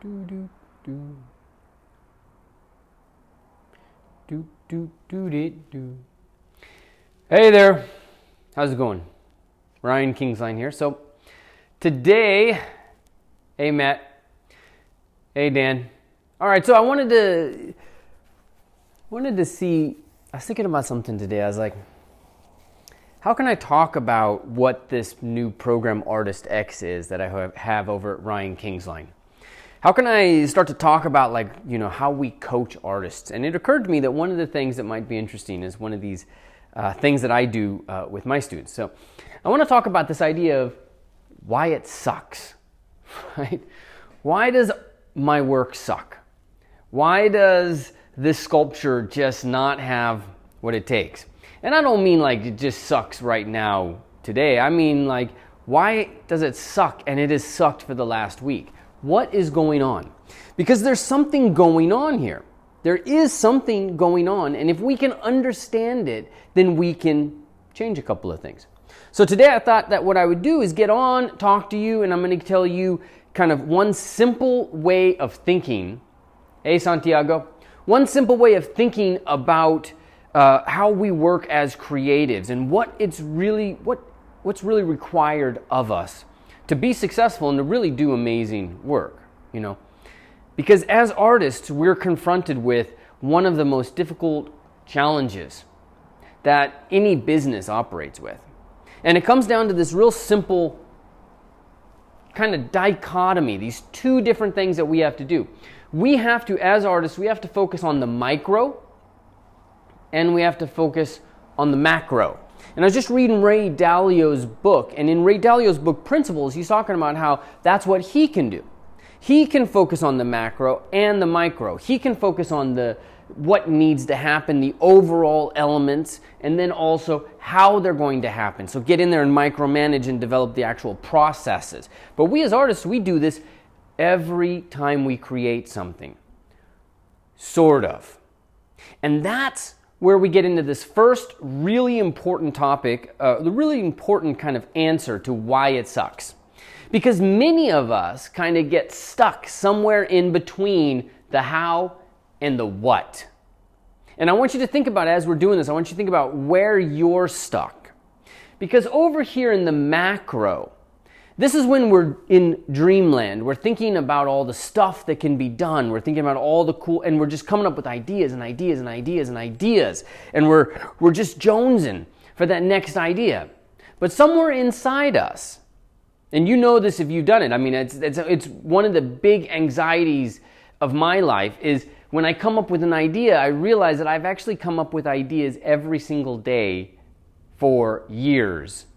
Do, do, do. Do, do, do, do, do. Hey there. How's it going? Ryan Kingsline here. So today, hey Matt. Hey Dan. All right, so I wanted to see, I was thinking about something today. I was like, how can I talk about what this new program ArtistX is that I have over at Ryan Kingsline? How can I start to talk about how we coach artists? And it occurred to me that one of the things that might be interesting is one of these things that I do with my students. So I want to talk about this idea of why it sucks, right? Why does my work suck? Why does this sculpture just not have what it takes? And I don't mean like it just sucks right now today. I mean like, why does it suck? And it has sucked for the last week. What is going on? Because there's something going on here. There is something going on, and if we can understand it, then we can change a couple of things. So today I thought that what I would do is get on, talk to you, and I'm going to tell you kind of one simple way of thinking. Hey, Santiago. One simple way of thinking about how we work as creatives and what's really required of us to be successful and to really do amazing work, Because as artists, we're confronted with one of the most difficult challenges that any business operates with. And it comes down to this real simple kind of dichotomy, these two different things that we have to do. We have to, as artists, we have to focus on the micro and we have to focus on the macro. And I was just reading Ray Dalio's book, and in Ray Dalio's book, Principles, he's talking about how that's what he can do. He can focus on the macro and the micro. He can focus on what needs to happen, the overall elements, and then also how they're going to happen. So get in there and micromanage and develop the actual processes. But we as artists, we do this every time we create something. Sort of. And that's where we get into this first really important topic, the really important kind of answer to why it sucks. Because many of us kind of get stuck somewhere in between the how and the what. And I want you to think about, as we're doing this, I want you to think about where you're stuck. Because over here in the macro, this is when we're in dreamland. We're thinking about all the stuff that can be done. We're thinking about all the cool, and we're just coming up with ideas and ideas and ideas and ideas. And we're just jonesing for that next idea. But somewhere inside us, and you know this if you've done it. I mean, it's one of the big anxieties of my life is when I come up with an idea, I realize that I've actually come up with ideas every single day for years.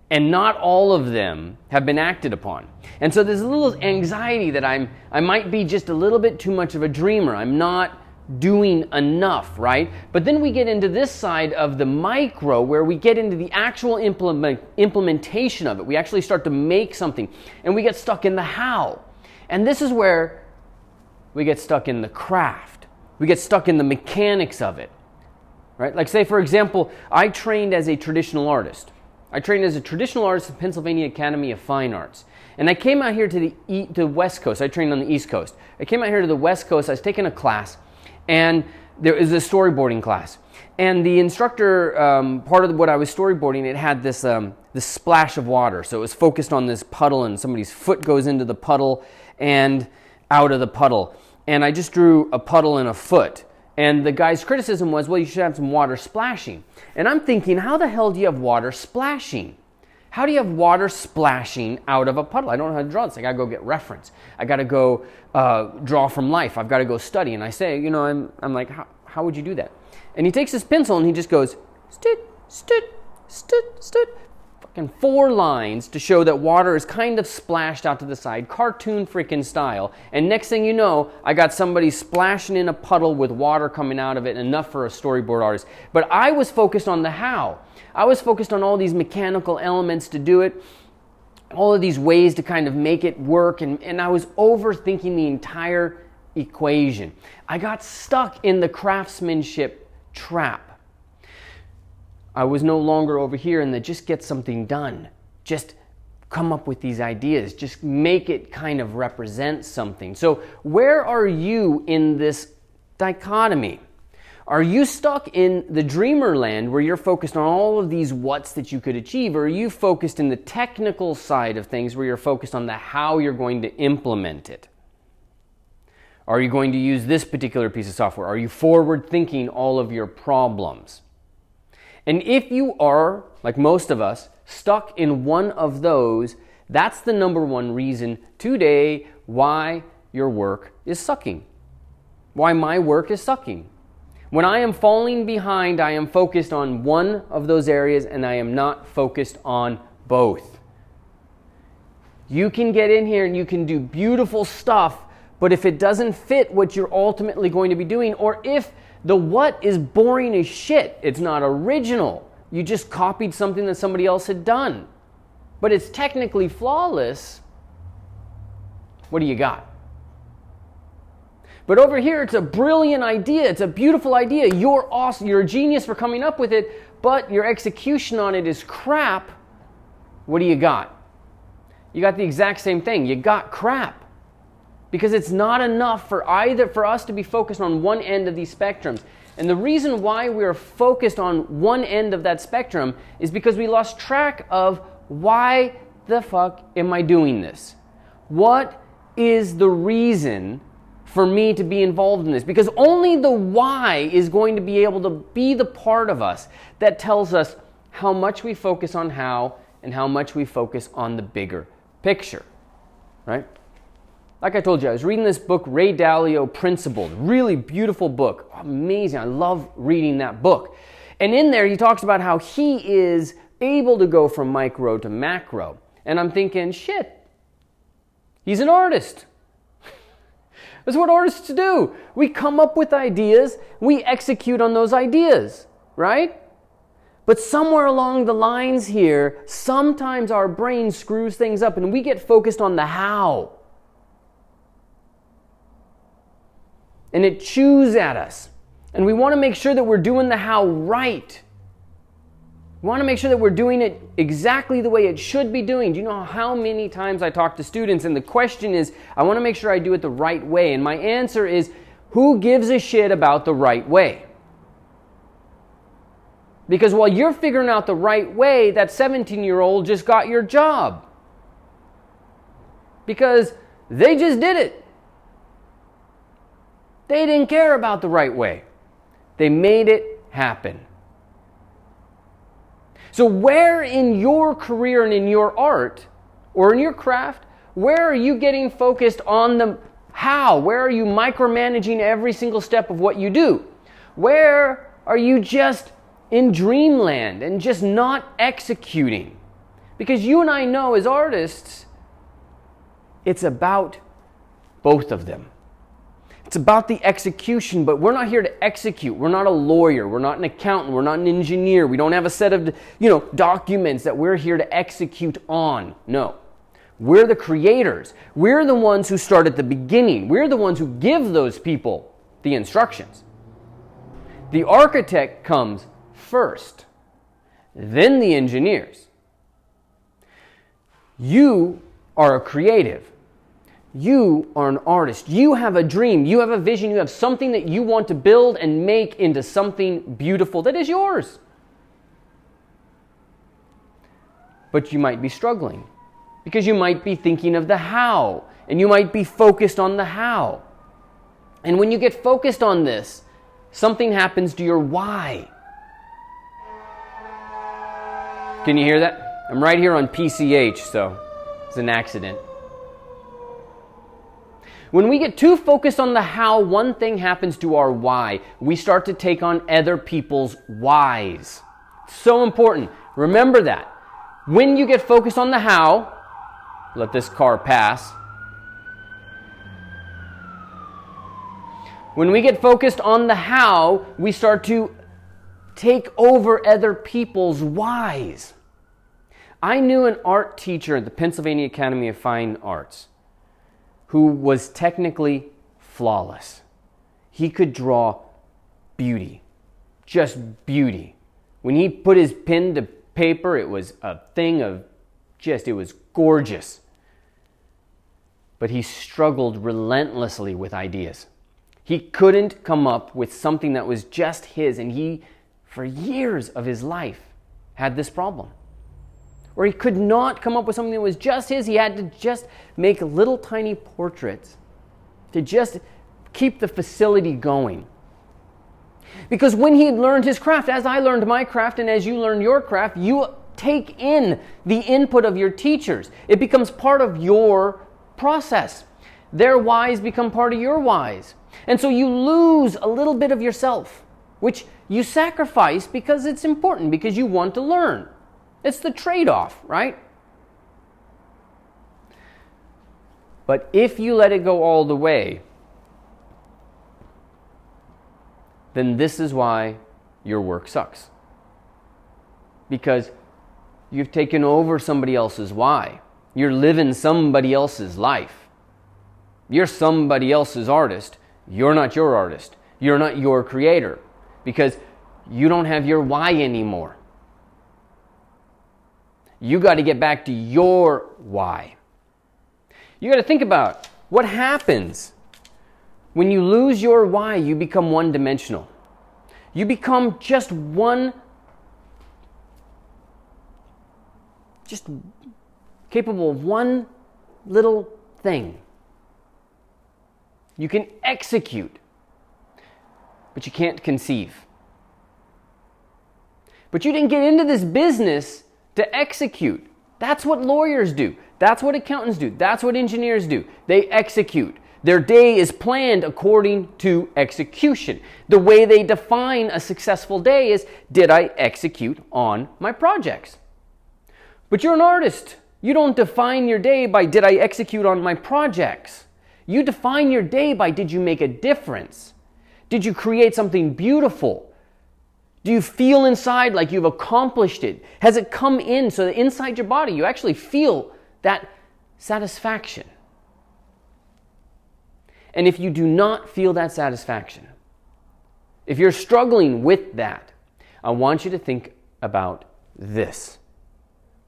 And not all of them have been acted upon. And so there's a little anxiety that I might be just a little bit too much of a dreamer. I'm not doing enough, right? But then we get into this side of the micro where we get into the actual implementation of it. We actually start to make something and we get stuck in the how. And this is where we get stuck in the craft. We get stuck in the mechanics of it, right? Like say, for example, I trained as a traditional artist. I trained as a traditional artist at Pennsylvania Academy of Fine Arts. And I came out here to the West Coast. I trained on the East Coast. I came out here to the West Coast. I was taking a class, and there was a storyboarding class. And the instructor, part of what I was storyboarding, it had this splash of water. So it was focused on this puddle, and somebody's foot goes into the puddle and out of the puddle. And I just drew a puddle and a foot. And the guy's criticism was, well, you should have some water splashing. And I'm thinking, how the hell do you have water splashing? How do you have water splashing out of a puddle? I don't know how to draw this. I got to go get reference. I got to go draw from life. I've got to go study. And I say, I'm like, how would you do that? And he takes his pencil and he just goes, stoot, stoot, stoot, stoot. Fucking 4 lines to show that water is kind of splashed out to the side, cartoon freaking style. And next thing you know, I got somebody splashing in a puddle with water coming out of it, enough for a storyboard artist. But I was focused on the how. I was focused on all these mechanical elements to do it, all of these ways to kind of make it work, and I was overthinking the entire equation. I got stuck in the craftsmanship trap. I was no longer over here in the just get something done. Just come up with these ideas. Just make it kind of represent something. So where are you in this dichotomy? Are you stuck in the dreamer land where you're focused on all of these what's that you could achieve? Or are you focused in the technical side of things where you're focused on the how you're going to implement it? Are you going to use this particular piece of software? Are you forward thinking all of your problems? And if you are, like most of us, stuck in one of those, that's the number one reason today why your work is sucking. Why my work is sucking. When I am falling behind, I am focused on one of those areas and I am not focused on both. You can get in here and you can do beautiful stuff, but if it doesn't fit what you're ultimately going to be doing, or if the what is boring as shit, it's not original, you just copied something that somebody else had done, but it's technically flawless, what do you got? But over here, it's a brilliant idea. It's a beautiful idea. You're awesome. You're a genius for coming up with it, but your execution on it is crap. What do you got? You got the exact same thing. You got crap. Because it's not enough for us to be focused on one end of these spectrums. And the reason why we're focused on one end of that spectrum is because we lost track of why the fuck am I doing this? What is the reason for me to be involved in this? Because only the why is going to be able to be the part of us that tells us how much we focus on how and how much we focus on the bigger picture, right? Like I told you, I was reading this book, Ray Dalio Principled. Really beautiful book. Amazing. I love reading that book. And in there, he talks about how he is able to go from micro to macro. And I'm thinking, shit, he's an artist. That's what artists do. We come up with ideas, we execute on those ideas, right? But somewhere along the lines here, sometimes our brain screws things up and we get focused on the how. And it chews at us. And we want to make sure that we're doing the how right. We want to make sure that we're doing it exactly the way it should be doing. Do you know how many times I talk to students and the question is, I want to make sure I do it the right way. And my answer is, who gives a shit about the right way? Because while you're figuring out the right way, that 17-year-old just got your job. Because they just did it. They didn't care about the right way. They made it happen. So where in your career and in your art or in your craft, where are you getting focused on the how? Where are you micromanaging every single step of what you do? Where are you just in dreamland and just not executing? Because you and I know as artists, it's about both of them. It's about the execution, but we're not here to execute. We're not a lawyer. We're not an accountant. We're not an engineer. We don't have a set of, documents that we're here to execute on. No. We're the creators. We're the ones who start at the beginning. We're the ones who give those people the instructions. The architect comes first, then the engineers. You are a creative. You are an artist. You have a dream. You have a vision. You have something that you want to build and make into something beautiful that is yours. But you might be struggling because you might be thinking of the how, and you might be focused on the how. And when you get focused on this, something happens to your why. Can you hear that? I'm right here on PCH, so it's an accident. When we get too focused on the how, one thing happens to our why. We start to take on other people's whys. So important. Remember that. When you get focused on the how, let this car pass. When we get focused on the how, we start to take over other people's whys. I knew an art teacher at the Pennsylvania Academy of Fine Arts who was technically flawless. He could draw beauty, just beauty. When he put his pen to paper, it was a thing of it was gorgeous. But he struggled relentlessly with ideas. He couldn't come up with something that was just his, and he, for years of his life, had this problem. Or he could not come up with something that was just his. He had to just make little tiny portraits to just keep the facility going. Because when he learned his craft, as I learned my craft and as you learn your craft, you take in the input of your teachers. It becomes part of your process. Their whys become part of your whys. And so you lose a little bit of yourself, which you sacrifice because it's important, because you want to learn. It's the trade-off, right? But if you let it go all the way, then this is why your work sucks. Because you've taken over somebody else's why. You're living somebody else's life. You're somebody else's artist. You're not your artist. You're not your creator. Because you don't have your why anymore. You got to get back to your why. You got to think about what happens when you lose your why. You become one-dimensional. You become just capable of one little thing. You can execute, but you can't conceive. But you didn't get into this business to execute. That's what lawyers do. That's what accountants do. That's what engineers do. They execute. Their day is planned according to execution. The way they define a successful day is, did I execute on my projects? But you're an artist. You don't define your day by, did I execute on my projects? You define your day by, did you make a difference? Did you create something beautiful? Do you feel inside like you've accomplished it? Has it come in so that inside your body you actually feel that satisfaction? And if you do not feel that satisfaction, if you're struggling with that, I want you to think about this.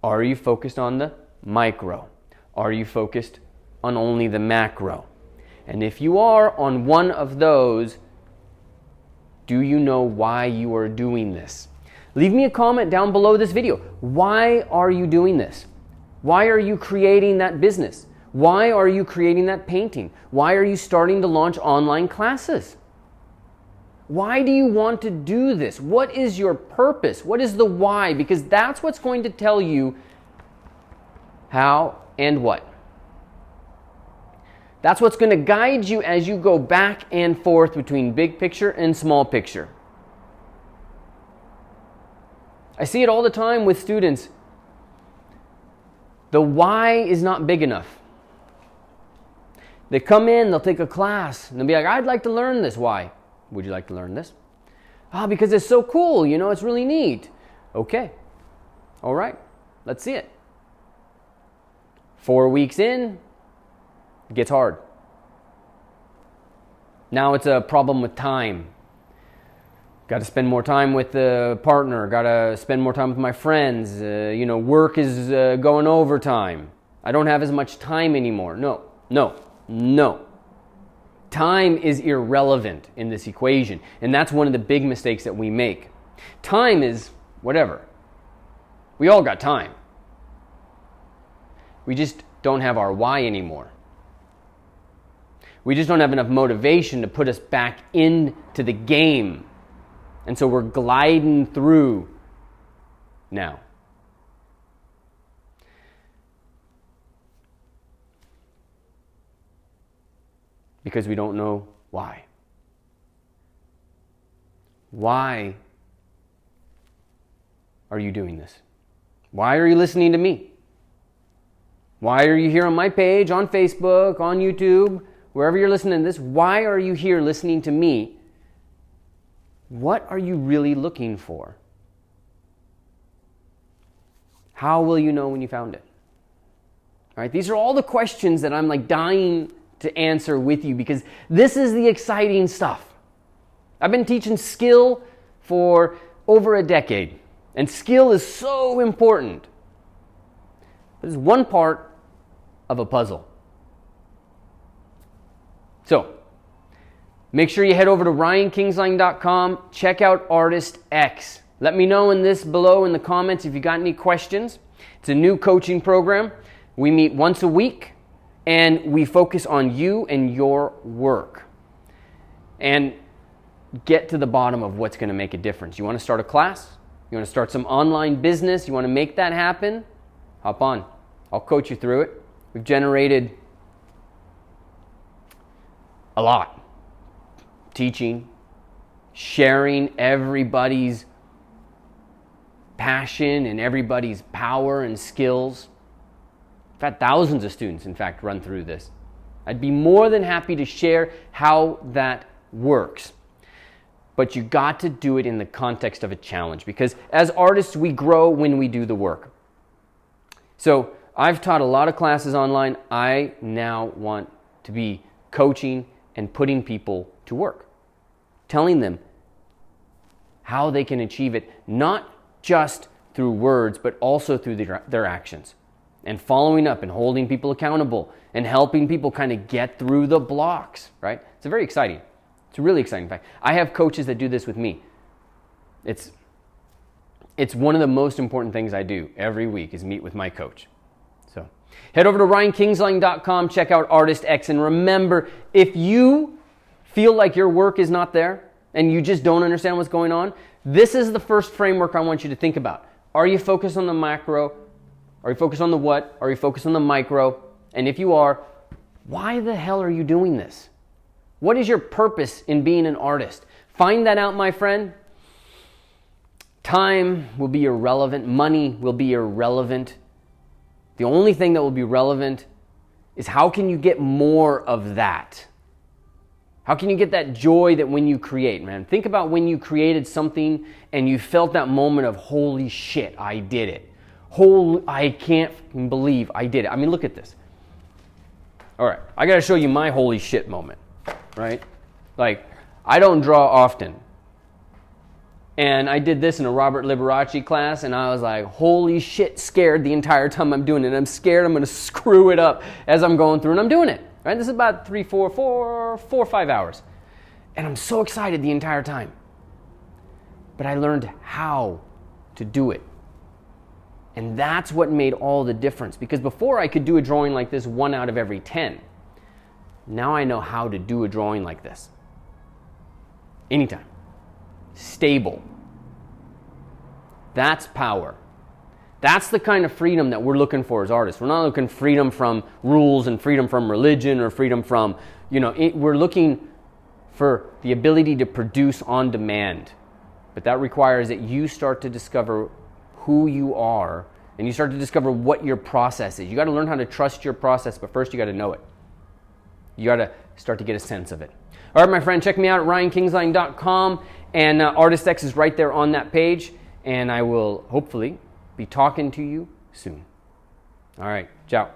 Are you focused on the micro? Are you focused on only the macro? And if you are on one of those, do you know why you are doing this? Leave me a comment down below this video. Why are you doing this? Why are you creating that business? Why are you creating that painting? Why are you starting to launch online classes? Why do you want to do this? What is your purpose? What is the why? Because that's what's going to tell you how and what. That's what's going to guide you as you go back and forth between big picture and small picture. I see it all the time with students. The why is not big enough. They come in, they'll take a class, and they'll be like, I'd like to learn this. Why would you like to learn this? Because it's so cool, it's really neat. Okay. All right. Let's see it. 4 weeks in, it gets hard. Now it's a problem with time. Got to spend more time with the partner. Got to spend more time with my friends. Work is going overtime. I don't have as much time anymore. No. Time is irrelevant in this equation. And that's one of the big mistakes that we make. Time is whatever. We all got time. We just don't have our why anymore. We just don't have enough motivation to put us back into the game. And so we're gliding through now. Because we don't know why. Why are you doing this? Why are you listening to me? Why are you here on my page, on Facebook, on YouTube, wherever you're listening to this? Why are you here listening to me? What are you really looking for? How will you know when you found it? All right, these are all the questions that I'm dying to answer with you, because this is the exciting stuff. I've been teaching skill for over a decade, and skill is so important. but it's one part of a puzzle. So, make sure you head over to ryankingsline.com, check out ArtistX. Let me know below in the comments if you got any questions. It's a new coaching program. We meet once a week, and we focus on you and your work. And get to the bottom of what's going to make a difference. You want to start a class? You want to start some online business? You want to make that happen? Hop on. I'll coach you through it. We've generated a lot. Teaching, sharing everybody's passion and everybody's power and skills. I've had thousands of students, in fact, run through this. I'd be more than happy to share how that works. But you got to do it in the context of a challenge, because as artists, we grow when we do the work. So I've taught a lot of classes online. I now want to be coaching and putting people to work, telling them how they can achieve it, not just through words, but also through their actions, and following up and holding people accountable and helping people kind of get through the blocks, right? It's very exciting. It's really exciting. In fact, I have coaches that do this with me. It's one of the most important things I do every week is meet with my coach. So head over to ryankingsline.com, check out ArtistX, and remember, if you feel like your work is not there and you just don't understand what's going on, this is the first framework I want you to think about. Are you focused on the macro? Are you focused on the what? Are you focused on the micro? And if you are, why the hell are you doing this? What is your purpose in being an artist? Find that out, my friend. Time will be irrelevant. Money will be irrelevant. The only thing that will be relevant is how can you get more of that? How can you get that joy that when you create, man? Think about when you created something and you felt that moment of, holy shit, I did it. I can't believe I did it. I mean, look at this. All right, I got to show you my holy shit moment. Right? Like, I don't draw often. And I did this in a Robert Liberace class, and I was like, holy shit, scared the entire time I'm doing it. I'm scared I'm going to screw it up as I'm going through, and I'm doing it. Right? This is about 4 or 5 hours. And I'm so excited the entire time. But I learned how to do it. And that's what made all the difference. Because before I could do a drawing like this 1 out of every 10. Now I know how to do a drawing like this. Anytime. Stable. That's power. That's the kind of freedom that we're looking for as artists. We're not looking freedom from rules and freedom from religion or freedom from, we're looking for the ability to produce on demand. But that requires that you start to discover who you are and you start to discover what your process is. You got to learn how to trust your process, but first you got to know it. You got to start to get a sense of it. All right, my friend, check me out at ryankingsline.com, and ArtistX is right there on that page, and I will hopefully be talking to you soon. All right, ciao.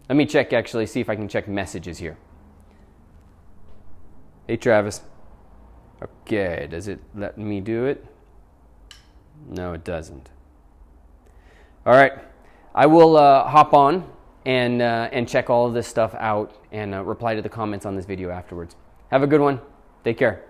Let me check, actually, see if I can check messages here. Hey, Travis. Okay, does it let me do it? No, it doesn't. All right, I will hop on and check all of this stuff out and reply to the comments on this video afterwards. Have a good one. Take care.